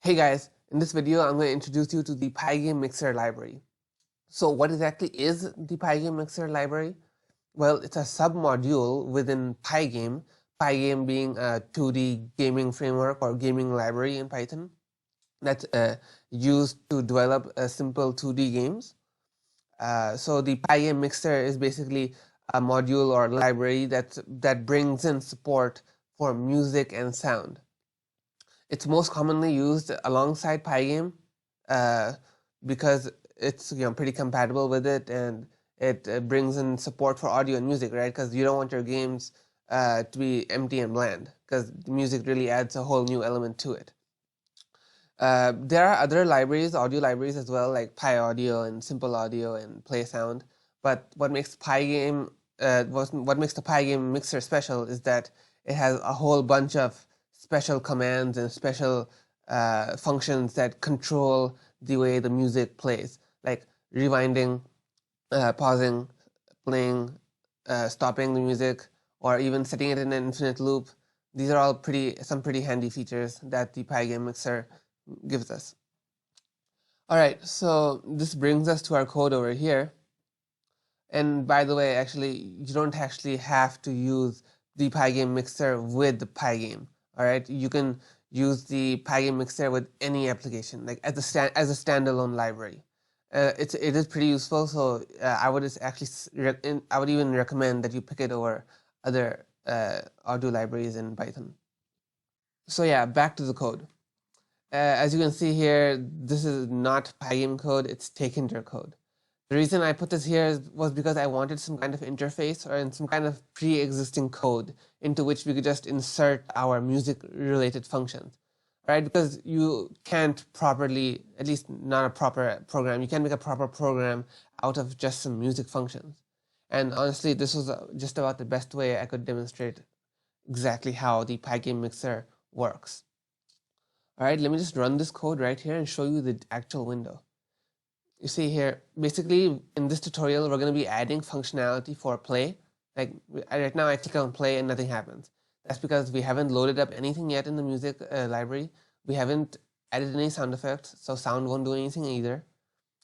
Hey guys, in this video I'm going to introduce you to the Pygame Mixer library. So what exactly is the Pygame Mixer library? Well, it's a submodule within Pygame, Pygame being a 2D gaming framework or gaming library in Python that's used to develop simple 2D games. So the Pygame Mixer is basically a module or library that brings in support for music and sound. It's most commonly used alongside Pygame uh, because it's pretty compatible with it, and it brings in support for audio and music, right? Because you don't want your games to be empty and bland, because music really adds a whole new element to it. There are other libraries, audio libraries as well, like PyAudio and Simple Audio and Play Sound. But what makes Pygame, what makes the Pygame Mixer special is that it has a whole bunch of special commands and special functions that control the way the music plays, like rewinding, pausing, playing, stopping the music, or even setting it in an infinite loop. These are all some pretty handy features that the Pygame Mixer gives us. All right, so this brings us to our code over here. And by the way, actually, you don't actually have to use the Pygame Mixer with the Pygame. All right, you can use the Pygame Mixer with any application, like as a standalone library. It is pretty useful. So I would I would even recommend that you pick it over other audio libraries in Python. So yeah, back to the code. As you can see here, this is not Pygame code, it's Takinder code. The reason I put this here was because I wanted some kind of interface or some kind of pre-existing code into which we could just insert our music-related functions, right? Because you can't properly, at least not a proper program, you can't make a proper program out of just some music functions. And honestly, this was just about the best way I could demonstrate exactly how the Pygame Mixer works. All right, let me just run this code right here and show you the actual window. You see here, basically in this tutorial, we're going to be adding functionality for play. Like right now I click on play and nothing happens. That's because we haven't loaded up anything yet in the music library. We haven't added any sound effects, so sound won't do anything either.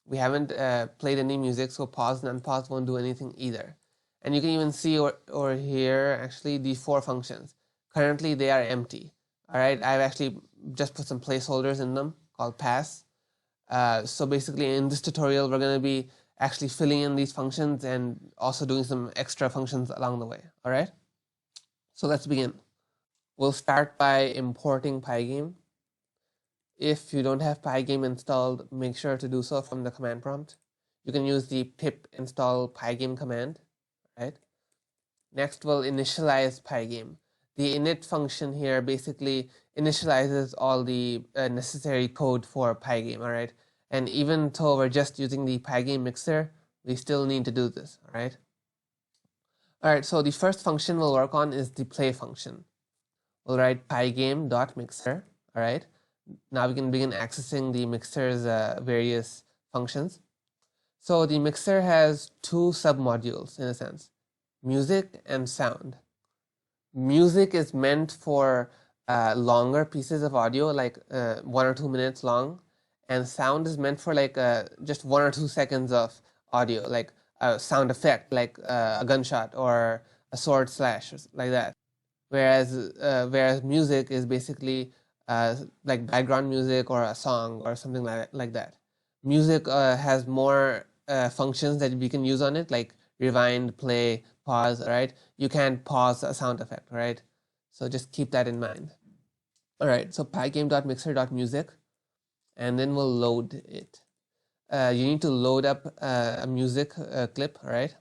We haven't played any music, so pause and unpause won't do anything either. And you can even see over here actually the 4 functions. Currently they are empty. All right, I've actually just put some placeholders in them called pass. So basically in this tutorial, we're going to be actually filling in these functions and also doing some extra functions along the way. All right, so let's begin. We'll start by importing Pygame. If you don't have Pygame installed, make sure to do so from the command prompt. You can use the pip install Pygame command, right? Next, we'll initialize Pygame. The init function here basically initializes all the necessary code for Pygame, all right? And even though we're just using the Pygame mixer, we still need to do this, all right? All right, so the first function we'll work on is the play function. We'll write pygame.mixer, all right? Now we can begin accessing the mixer's various functions. So the mixer has 2 submodules in a sense, music and sound. Music is meant for longer pieces of audio, like 1 or 2 minutes long, and sound is meant for like just 1 or 2 seconds of audio, like a sound effect, like a gunshot or a sword slash, like that. Whereas music is basically like background music or a song or something like that. Music has more functions that we can use on it, like rewind, play, pause, right? You can't pause a sound effect, right? So just keep that in mind. All right, so pygame.mixer.music, and then we'll load it. You need to load up a music clip, all right?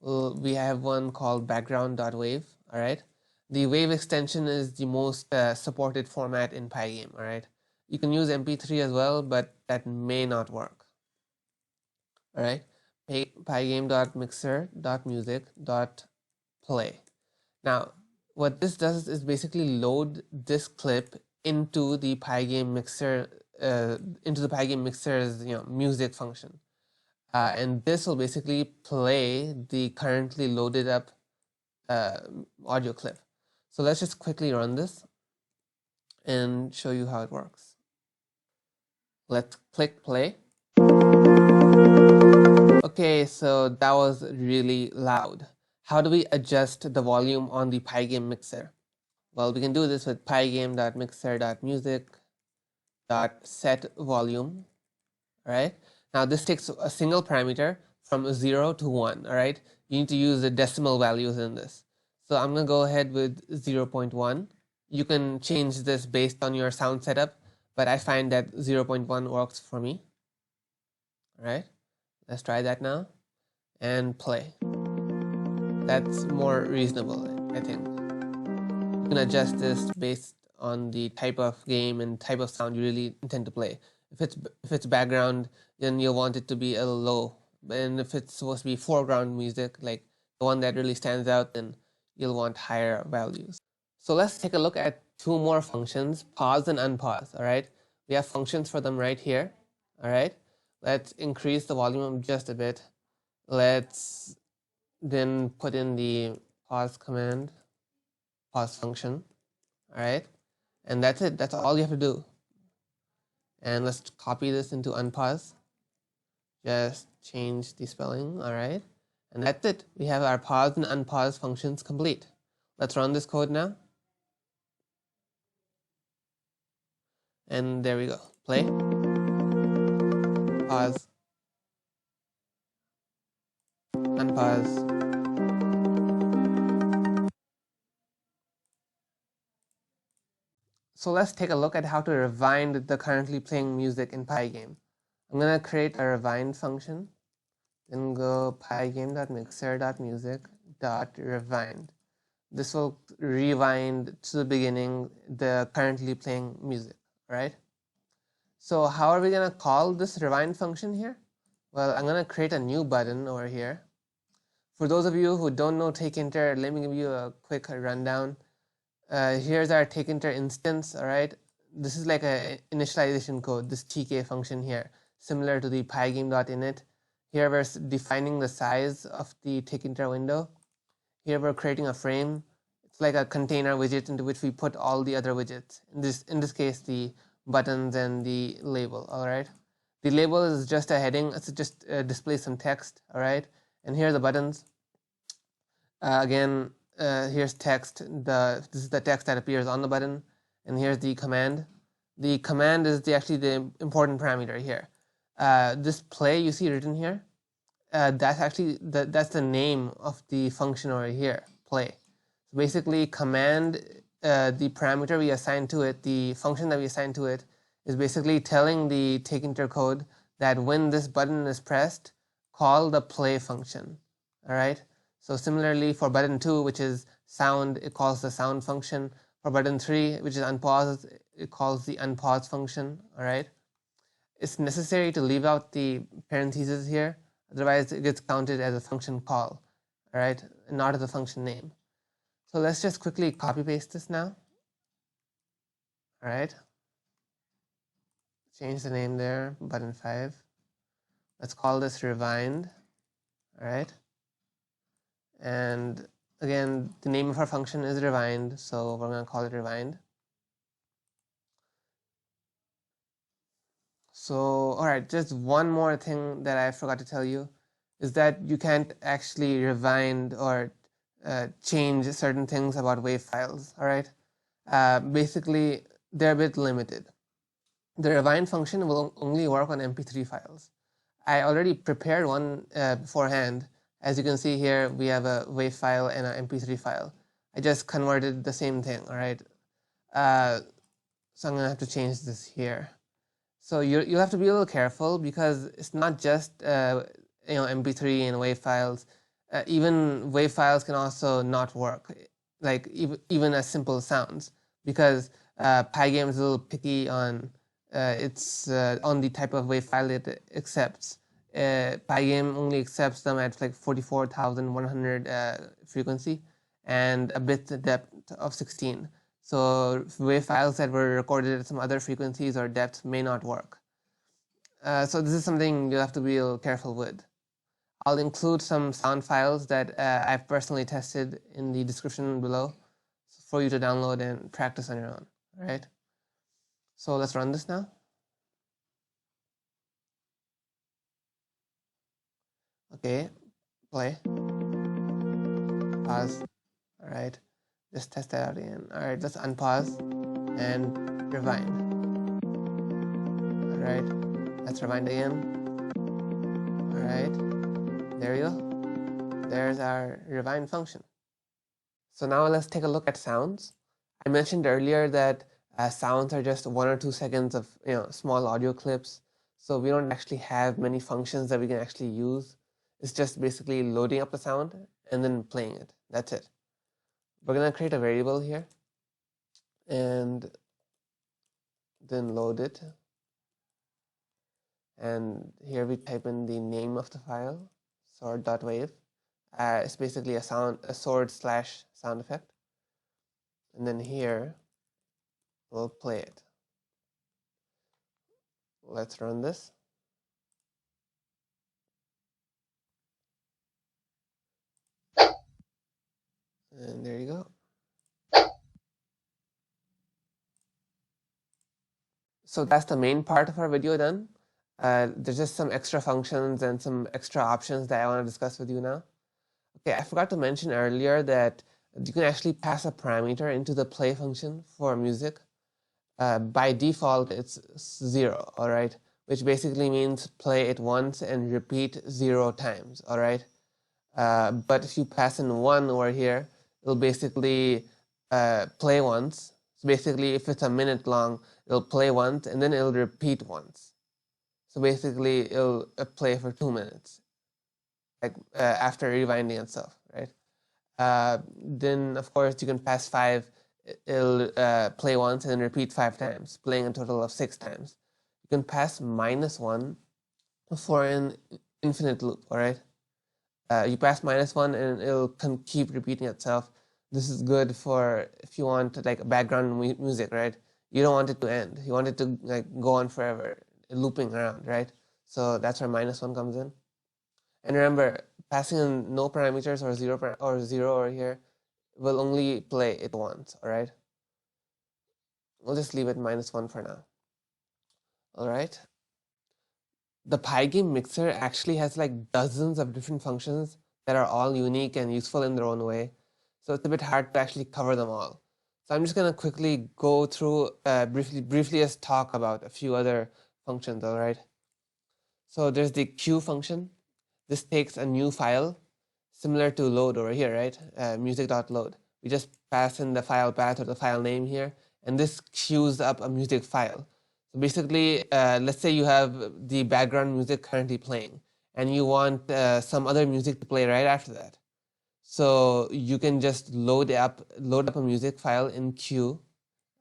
We have one called background.wave, all right? The wave extension is the most supported format in Pygame, all right? You can use MP3 as well, but that may not work. All right, pygame.mixer.music.play. Now, what this does is basically load this clip into the Pygame Mixer, into the Pygame Mixer's music function, and this will basically play the currently loaded up audio clip. So let's just quickly run this and show you how it works. Let's click play. Okay, so that was really loud. How do we adjust the volume on the Pygame Mixer? Well, we can do this with pygame.mixer.music.setVolume. All right. Now this takes a single parameter from 0 to 1. All right. You need to use the decimal values in this. So I'm going to go ahead with 0.1. You can change this based on your sound setup, but I find that 0.1 works for me. All right. Let's try that now and play. That's more reasonable, I think. You can adjust this based on the type of game and type of sound you really intend to play. If it's background, then you'll want it to be a little low. And if it's supposed to be foreground music, like the one that really stands out, then you'll want higher values. So let's take a look at two more functions, pause and unpause. All right, we have functions for them right here. All right, let's increase the volume just a bit. Let's then put in the pause command, pause function. All right, and that's it. That's all you have to do. And let's copy this into unpause. Just change the spelling. All right, and that's it. We have our pause and unpause functions complete. Let's run this code now. And there we go. Play. Pause. Unpause. So let's take a look at how to rewind the currently playing music in Pygame. I'm going to create a rewind function. Then go pygame.mixer.music.rewind. This will rewind to the beginning the currently playing music, right? So how are we going to call this rewind function here? Well, I'm going to create a new button over here. For those of you who don't know takeinter, let me give you a quick rundown. Here's our takeinter instance, all right? This is like an initialization code, this tk function here, similar to the pygame.init. Here we're defining the size of the takeinter window. Here we're creating a frame. It's like a container widget into which we put all the other widgets. In this case, the buttons and the label, all right? The label is just a heading. It's just displays some text, all right? And here are the buttons. Again, here's text. This is the text that appears on the button, and here's the command. The command is actually the important parameter here. This play you see written here, that's actually that's the name of the function over here, play. So basically, command, the parameter we assign to it, the function that we assign to it, is basically telling the takeinter code that when this button is pressed, call the play function. All right. So similarly for button 2, which is sound, it calls the sound function. For button 3, which is unpause, it calls the unpause function. All right. It's necessary to leave out the parentheses here, otherwise it gets counted as a function call, all right, not as a function name. So let's just quickly copy paste this now. All right. Change the name there, button 5. Let's call this rewind. All right. And again, the name of our function is rewind, so we're going to call it rewind. So, all right, just one more thing that I forgot to tell you is that you can't actually rewind or change certain things about WAV files, all right? Basically, they're a bit limited. The rewind function will only work on MP3 files. I already prepared one beforehand. As you can see here, we have a WAV file and an MP3 file. I just converted the same thing, all right? So I'm gonna have to change this here. So you'll have to be a little careful because it's not just MP3 and WAV files. Even WAV files can also not work, like even as simple sounds, because Pygame is a little picky on on the type of WAV file it accepts. Pygame only accepts them at like 44,100 frequency and a bit depth of 16. So WAV files that were recorded at some other frequencies or depths may not work. So this is something you'll have to be a little careful with. I'll include some sound files that I've personally tested in the description below for you to download and practice on your own. All right. So let's run this now. Okay, play, pause. All right, just test that out again. All right, let's unpause and rewind. All right, let's rewind again. All right, there you go. There's our rewind function. So now let's take a look at sounds. I mentioned earlier that sounds are just 1 or 2 seconds of small audio clips. So we don't actually have many functions that we can actually use. It's just basically loading up a sound and then playing it. That's it. We're going to create a variable here and then load it. And here we type in the name of the file, sword.wave. It's basically a sword/sound effect. And then here we'll play it. Let's run this. And there you go. So that's the main part of our video done. There's just some extra functions and some extra options that I want to discuss with you now. Okay, I forgot to mention earlier that you can actually pass a parameter into the play function for music. By default, it's 0, all right? Which basically means play it once and repeat 0 times, all right? But if you pass in 1 over here, it'll basically play once. So basically, if it's a minute long, it'll play once and then it'll repeat once. So basically, it'll play for 2 minutes, like after rewinding and stuff, right? Then, of course, you can pass 5. It'll play once and then repeat 5 times, playing a total of 6 times. You can pass -1 for an infinite loop, all right? You pass -1 and it'll keep repeating itself. This is good for if you want like background music, right? You don't want it to end. You want it to like go on forever, looping around, right? So that's where -1 comes in. And remember, passing in no parameters or zero over here will only play it once, all right? We'll just leave it -1 for now. All right. The Pygame Mixer actually has like dozens of different functions that are all unique and useful in their own way. So it's a bit hard to actually cover them all. So I'm just going to quickly go through, briefly just talk about a few other functions, all right? So there's the queue function. This takes a new file, similar to load over here, right? Music.load. We just pass in the file path or the file name here, and this queues up a music file. So basically, let's say you have the background music currently playing, and you want some other music to play right after that. So you can just load up a music file in queue,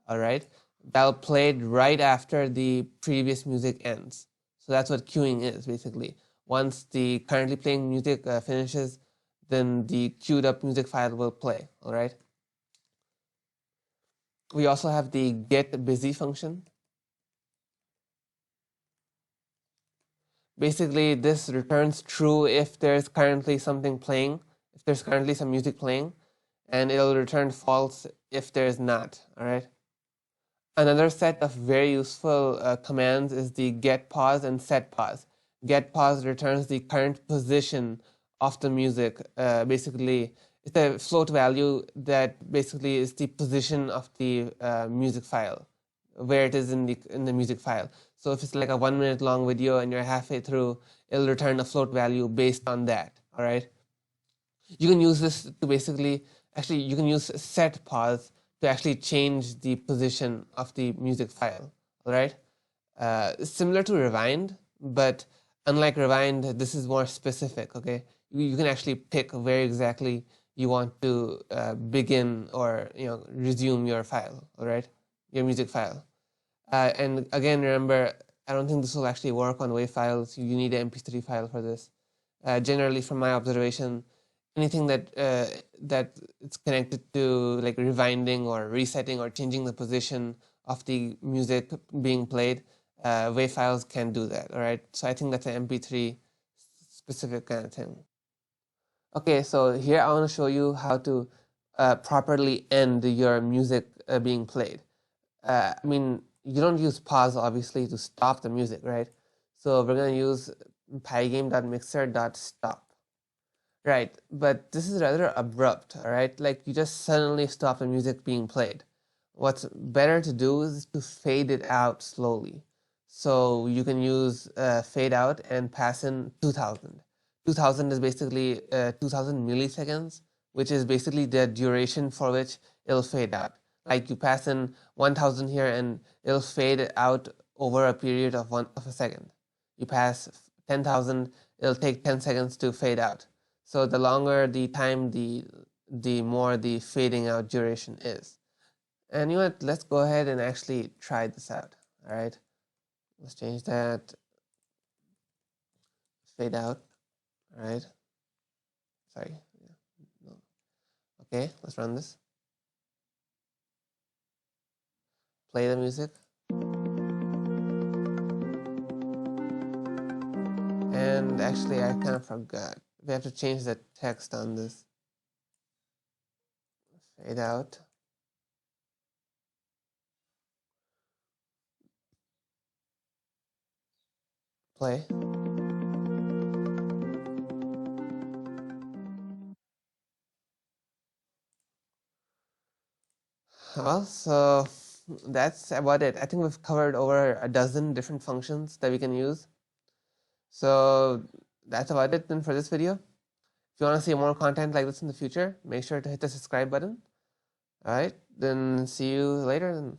all right? That'll play it right after the previous music ends. So that's what queuing is basically. Once the currently playing music finishes, then the queued up music file will play, all right? We also have the get busy function. Basically, this returns true if there's currently something playing, if there's currently some music playing, and it'll return false if there's not, all right? Another set of very useful commands is the get pause and set pause. Get pause returns the current position of the music. Basically, it's a float value that basically is the position of the music file, where it is in the music file. So if it's like a 1 minute long video and you're halfway through, it'll return a float value based on that. All right. You can use this to basically, actually, you can use set pause to actually change the position of the music file, all right? Similar to rewind, but unlike rewind, this is more specific, okay? You can actually pick where exactly you want to begin or resume your file, all right? Your music file. And again, remember, I don't think this will actually work on WAV files. You need an MP3 file for this. Generally, from my observation, anything that that it's connected to like rewinding or resetting or changing the position of the music being played, WAV files can do that. All right, so I think that's an MP3 specific kind of thing. Okay, so here I want to show you how to properly end your music being played. I mean, you don't use pause obviously to stop the music, right? So we're going to use pygame.mixer.stop. Right, but this is rather abrupt, all right? Like you just suddenly stop the music being played. What's better to do is to fade it out slowly. So you can use fade out and pass in 2000. 2000 is basically 2000 milliseconds, which is basically the duration for which it'll fade out. Like you pass in 1000 here and it'll fade out over a period of a second. You pass 10,000, it'll take 10 seconds to fade out. So the longer the time, the more the fading out duration is. And you know what, let's go ahead and actually try this out. All right, let's change that fade out. All right, sorry. No. Okay, let's run this. Play the music. And actually, I kind of forgot. We have to change the text on this. Fade out. Play. Well, so that's about it. I think we've covered over a dozen different functions that we can use. So that's about it then for this video. If you want to see more content like this in the future, make sure to hit the subscribe button. All right, then see you later.